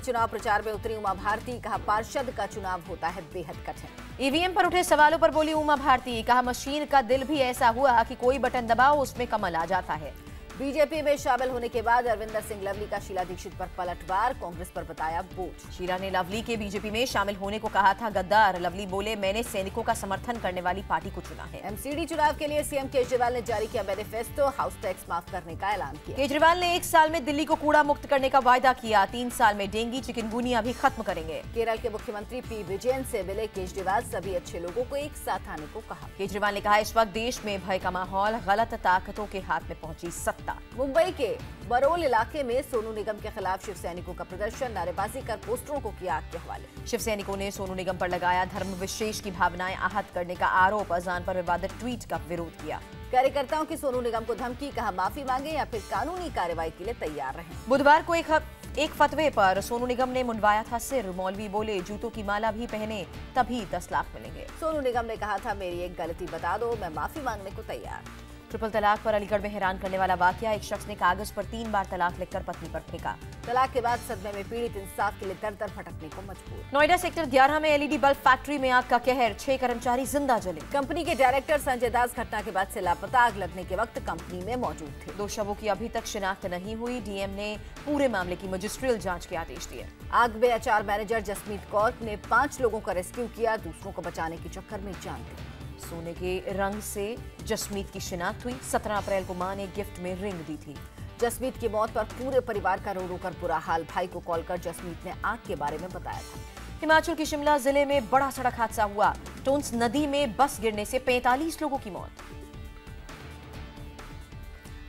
चुनाव प्रचार में उतरी उमा भारती, कहा पार्षद का चुनाव होता है बेहद कठिन। ईवीएम पर उठे सवालों पर बोली उमा भारती, कहा मशीन का दिल भी ऐसा हुआ कि कोई बटन दबाओ उसमें कमल आ जाता है। बीजेपी में शामिल होने के बाद अरविंदर सिंह लवली का शीला दीक्षित पर पलटवार, कांग्रेस पर बताया बोझ। शीला ने लवली के बीजेपी में शामिल होने को कहा था गद्दार। लवली बोले मैंने सैनिकों का समर्थन करने वाली पार्टी को चुना है। एमसीडी चुनाव के लिए सीएम केजरीवाल ने जारी किया मैनिफेस्टो, हाउस टैक्स माफ करने का ऐलान किया। केजरीवाल ने 1 साल में दिल्ली को कूड़ा मुक्त करने का वायदा किया। 3 साल में डेंगू चिकनगुनिया भी खत्म करेंगे। केरल के मुख्यमंत्री पी विजयन से मिले केजरीवाल, सभी अच्छे लोगों को एक साथ आने को कहा। केजरीवाल ने कहा इस वक्त देश में भय का माहौल, गलत ताकतों के हाथ में पहुंची सत्ता। मुंबई के बरोल इलाके में सोनू निगम के खिलाफ शिव सैनिकों का प्रदर्शन, नारेबाजी कर पोस्टरों को किया आग के हवाले। शिव सैनिकों ने सोनू निगम पर लगाया धर्म विशेष की भावनाएं आहत करने का आरोप, अजान पर विवादित ट्वीट का विरोध किया। कार्यकर्ताओं की सोनू निगम को धमकी, कहा माफी मांगे या फिर कानूनी कार्रवाई के लिए तैयार रहें। बुधवार को एक फतवे पर सोनू निगम ने मुंडवाया था सिर। मौलवी बोले जूतों की माला भी पहने तभी 10 लाख मिलेंगे। सोनू निगम ने कहा था मेरी एक गलती बता दो, मैं माफी मांगने को तैयार। ट्रिपल तलाक पर अलीगढ़ में हैरान करने वाला वाकया, एक शख्स ने कागज पर 3 बार तलाक लिखकर पत्नी पर फेंका। तलाक के बाद सदमे में पीड़ित इंसाफ के लिए दर भटकने को मजबूर। नोएडा सेक्टर 11 में एलईडी बल्ब फैक्ट्री में आग का कहर, 6 कर्मचारी जिंदा जले। कंपनी के डायरेक्टर संजय दास घटना के बाद से लापता, आग लगने के वक्त कंपनी में मौजूद थे। 2 शवों की अभी तक शिनाख्त नहीं हुई। डीएम ने पूरे मामले की मजिस्ट्रियल जांच के आदेश दिए। आग में एचआर मैनेजर जसमीत कौर ने 5 लोगों का रेस्क्यू किया, दूसरों को बचाने के चक्कर में जान दी। सोने के रंग से जसमीत की शिनाख्त हुई। 17 अप्रैल को मां ने गिफ्ट में रिंग दी थी। जसमीत की मौत पर पूरे परिवार का रो रो कर बुरा हाल। भाई को कॉल कर जसमीत ने आग के बारे में बताया था। हिमाचल के शिमला जिले में बड़ा सड़क हादसा हुआ। टोन्स नदी में बस गिरने से 45 लोगों की मौत।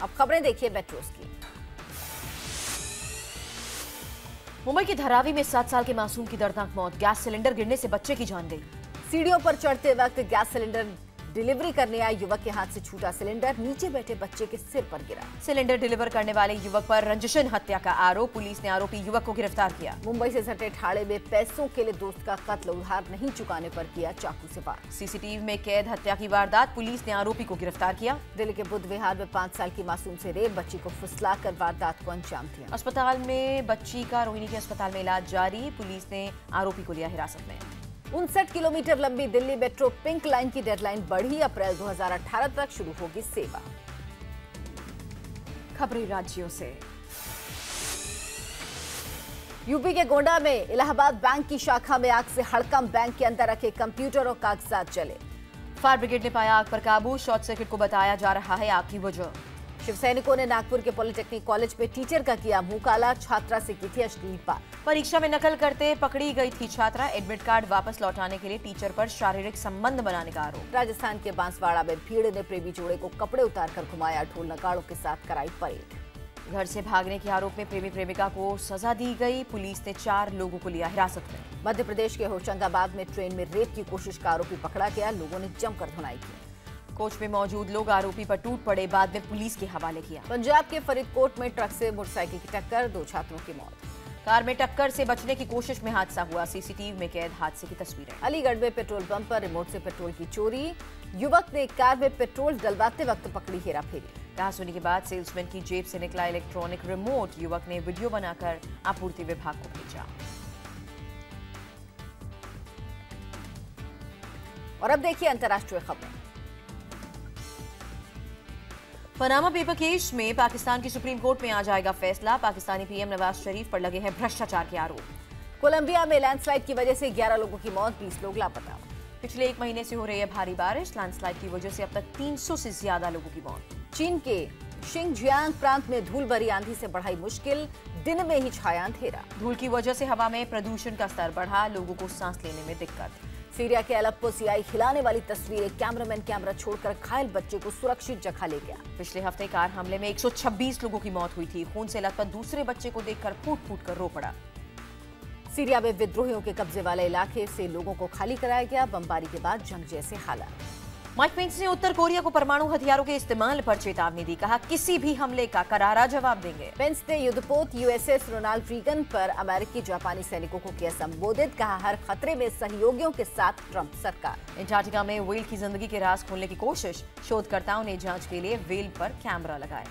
अब खबरें देखिए मेट्रोस की। मुंबई के धारावी में 7 साल के मासूम की दर्दनाक मौत, गैस सिलेंडर गिरने से बच्चे की जान गई। सीढ़ियों पर चढ़ते वक्त गैस सिलेंडर डिलीवरी करने आए युवक के हाथ से छूटा सिलेंडर, नीचे बैठे बच्चे के सिर पर गिरा। सिलेंडर डिलीवर करने वाले युवक पर रंजिशन हत्या का आरोप, पुलिस ने आरोपी युवक को गिरफ्तार किया। मुंबई से सटे ठाड़े में पैसों के लिए दोस्त का कत्ल, उधार नहीं चुकाने पर किया चाकू से वार। सीसीटीवी में कैद हत्या की वारदात, पुलिस ने आरोपी को गिरफ्तार किया। दिल्ली के बुद्ध विहार में 5 साल की मासूम से रेप, बच्ची को फुसलाकर वारदात को अंजाम दिया। अस्पताल में बच्ची का रोहिणी के अस्पताल में इलाज जारी, पुलिस ने आरोपी को लिया हिरासत में। 59 किलोमीटर लंबी दिल्ली मेट्रो पिंक लाइन की डेडलाइन बढ़ी, अप्रैल 2018 तक शुरू होगी सेवा। खबरें राज्यों से। यूपी के गोंडा में इलाहाबाद बैंक की शाखा में आग से हड़कंप, बैंक के अंदर रखे कंप्यूटर और कागजात जले। फायर ब्रिगेड ने पाया आग पर काबू, शॉर्ट सर्किट को बताया जा रहा है आग की वजह। शिव सैनिकों ने नागपुर के पॉलिटेक्निक कॉलेज में टीचर का किया मुंह काला, छात्रा से की थी अश्लील बात। परीक्षा में नकल करते पकड़ी गई थी छात्रा, एडमिट कार्ड वापस लौटाने के लिए टीचर पर शारीरिक संबंध बनाने का आरोप। राजस्थान के बांसवाड़ा में भीड़ ने प्रेमी जोड़े को कपड़े उतारकर घुमाया, ढोल नगाड़ों के साथ कराई परेड। घर से भागने के आरोप में प्रेमी प्रेमिका को सजा दी गई, पुलिस ने 4 लोगों को लिया हिरासत में। मध्य प्रदेश के होशंगाबाद में ट्रेन में रेप की कोशिश का आरोपी पकड़ा गया, लोगों ने जमकर धुनाई की। कोच में मौजूद लोग आरोपी पर टूट पड़े, बाद में पुलिस के हवाले किया। पंजाब के फरीदकोट में ट्रक से मोटरसाइकिल की टक्कर, 2 छात्रों की मौत। कार में टक्कर से बचने की कोशिश में हादसा हुआ, सीसीटीवी में कैद हादसे की तस्वीरें। अलीगढ़ में पेट्रोल पंप पर रिमोट से पेट्रोल की चोरी, युवक ने कार में पेट्रोल डलवाते वक्त पकड़ी हेराफेरी। कहासुनी के बाद सेल्समैन की जेब से निकला इलेक्ट्रॉनिक रिमोट, युवक ने वीडियो बनाकर आपूर्ति विभाग को भेजा। और अब देखिए अंतर्राष्ट्रीय खबरें। पनामा पेपर केस में पाकिस्तान की सुप्रीम कोर्ट में आ जाएगा फैसला, पाकिस्तानी पीएम नवाज शरीफ पर लगे हैं भ्रष्टाचार के आरोप। कोलंबिया में लैंडस्लाइड की वजह से 11 लोगों की मौत, 20 लोग लापता। पिछले 1 महीने से हो रही है भारी बारिश, लैंडस्लाइड की वजह से अब तक 300 से ज्यादा लोगों की मौत। चीन के शिंगजियांग प्रांत में धूल भरी आंधी से बढ़ाई मुश्किल, दिन में ही छाया अंधेरा। धूल की वजह से हवा में प्रदूषण का स्तर बढ़ा, लोगों को सांस लेने में दिक्कत। सीरिया के अलेप्पो से आई हिलाने वाली तस्वीरें, कैमरामैन कैमरा छोड़कर घायल बच्चे को सुरक्षित जगह ले गया। पिछले हफ्ते कार हमले में 126 लोगों की मौत हुई थी, खून से लथपथ दूसरे बच्चे को देखकर फूट फूट कर रो पड़ा। सीरिया में विद्रोहियों के कब्जे वाले इलाके से लोगों को खाली कराया गया, बमबारी के बाद जंग जैसे हालात। माइक पेंस ने उत्तर कोरिया को परमाणु हथियारों के इस्तेमाल पर चेतावनी दी, कहा किसी भी हमले का करारा जवाब देंगे। पेंस ने युद्धपोत यूएसएस रोनाल्ड रीगन पर अमेरिकी जापानी सैनिकों को किया संबोधित, कहा हर खतरे में सहयोगियों के साथ ट्रंप सरकार। अंटार्कटिका में व्हेल की जिंदगी के राज खोलने की कोशिश, शोधकर्ताओं ने जांच के लिए व्हेल पर कैमरा लगाए।